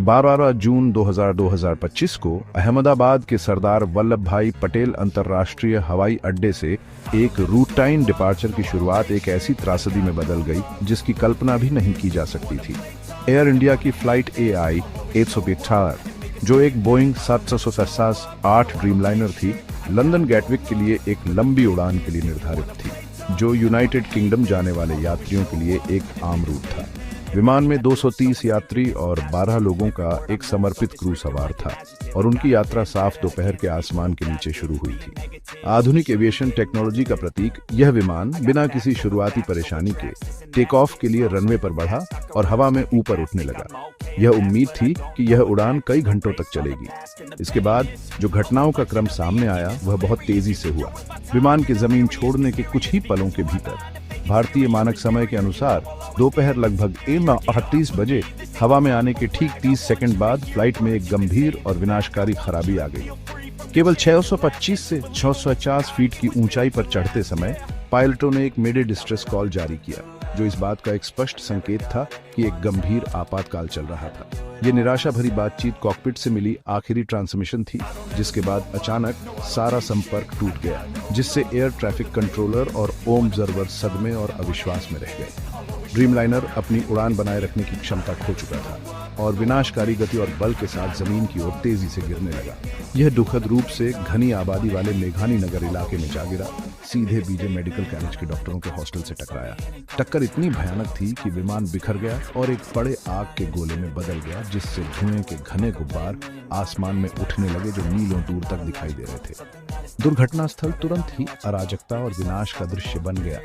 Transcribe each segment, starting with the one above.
12 जून 2025 को अहमदाबाद के सरदार वल्लभ भाई पटेल अंतर्राष्ट्रीय हवाई अड्डे से एक रूटाइन डिपार्चर की शुरुआत एक ऐसी त्रासदी में बदल गई जिसकी कल्पना भी नहीं की जा सकती थी। एयर इंडिया की फ्लाइट AI 175 जो एक बोइंग 747-8 ड्रीमलाइनर थी, लंदन गैटविक के लिए एक लंबी उड़ान के लिए निर्धारित थी, जो यूनाइटेड किंगडम जाने वाले यात्रियों के लिए एक आम रूट था। विमान में 230 यात्री और 12 लोगों का एक समर्पित क्रू सवार था और उनकी यात्रा साफ दोपहर के आसमान के नीचे शुरू हुई थी। आधुनिक एविएशन टेक्नोलॉजी का प्रतीक, यह विमान बिना किसी शुरुआती परेशानी के टेक ऑफ के लिए रनवे पर बढ़ा और हवा में ऊपर उठने लगा। यह उम्मीद थी कि यह उड़ान कई घंटों तक चलेगी। इसके बाद जो घटनाओं का क्रम सामने आया वह बहुत तेजी से हुआ। विमान के जमीन छोड़ने के कुछ ही पलों के भीतर भारतीय मानक समय के अनुसार दोपहर लगभग 1:38 बजे हवा में आने के ठीक 30 सेकंड बाद फ्लाइट में एक गंभीर और विनाशकारी खराबी आ गई। केवल 625 से 650 फीट की ऊंचाई पर चढ़ते समय पायलटों ने एक मेडे डिस्ट्रेस कॉल जारी किया, जो इस बात का एक स्पष्ट संकेत था कि एक गंभीर आपातकाल चल रहा था। ये निराशा भरी बातचीत कॉकपिट से मिली आखिरी ट्रांसमिशन थी, जिसके बाद अचानक सारा संपर्क टूट गया, जिससे एयर ट्रैफिक कंट्रोलर और ऑब्जर्वर सदमे और अविश्वास में रह गए। ड्रीमलाइनर अपनी उड़ान बनाए रखने की क्षमता खो चुका था और विनाशकारी गति और बल के साथ जमीन की ओर तेजी से गिरने लगा। यह दुखद रूप से घनी आबादी वाले मेघानी नगर इलाके में जा गिरा, सीधे बीजे मेडिकल कॉलेज के डॉक्टरों के हॉस्टल से टकराया। टक्कर इतनी भयानक थी कि विमान बिखर गया और एक बड़े आग के गोले में बदल गया, जिससे धुएं के घने गुब्बार आसमान में उठने लगे जो मीलों दूर तक दिखाई दे रहे थे। दुर्घटना स्थल तुरंत ही अराजकता और विनाश का दृश्य बन गया,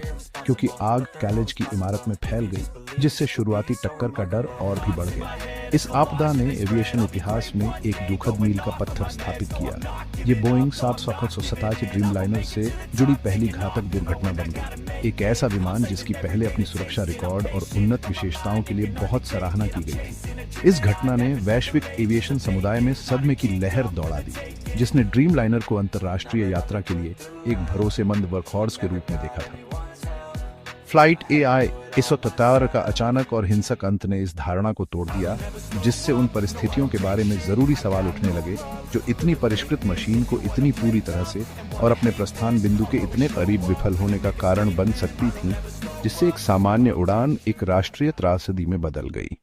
क्योंकि आग कॉलेज की इमारत में फैल गई, जिससे शुरुआती टक्कर का डर और भी बढ़ गया। इस आपदा ने एविएशन इतिहास में एक दुखद मील का पत्थर स्थापित किया। ये बोइंग 787 ड्रीमलाइनर से जुड़ी पहली घातक दुर्घटना बन गई। एक ऐसा विमान जिसकी पहले अपनी सुरक्षा रिकॉर्ड और उन्नत विशेषताओं के लिए बहुत सराहना की गई थी। इस घटना ने वैश्विक एविएशन समुदाय में सदमे की लहर दौड़ा दी, जिसने ड्रीमलाइनर को अंतर्राष्ट्रीय यात्रा के लिए एक भरोसेमंद वर्कहॉर्स के रूप में देखा था। फ्लाइट AI 173 का अचानक और हिंसक अंत ने इस धारणा को तोड़ दिया, जिससे उन परिस्थितियों के बारे में जरूरी सवाल उठने लगे जो इतनी परिष्कृत मशीन को इतनी पूरी तरह से और अपने प्रस्थान बिंदु के इतने करीब विफल होने का कारण बन सकती थी, जिससे एक सामान्य उड़ान एक राष्ट्रीय त्रासदी में बदल गई।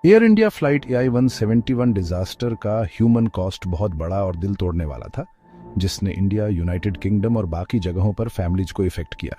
Air India flight AI 171 disaster का ह्यूमन कॉस्ट बहुत बड़ा और दिल तोड़ने वाला था, जिसने इंडिया, यूनाइटेड किंगडम और बाकी जगहों पर फैमिलीज को इफेक्ट किया।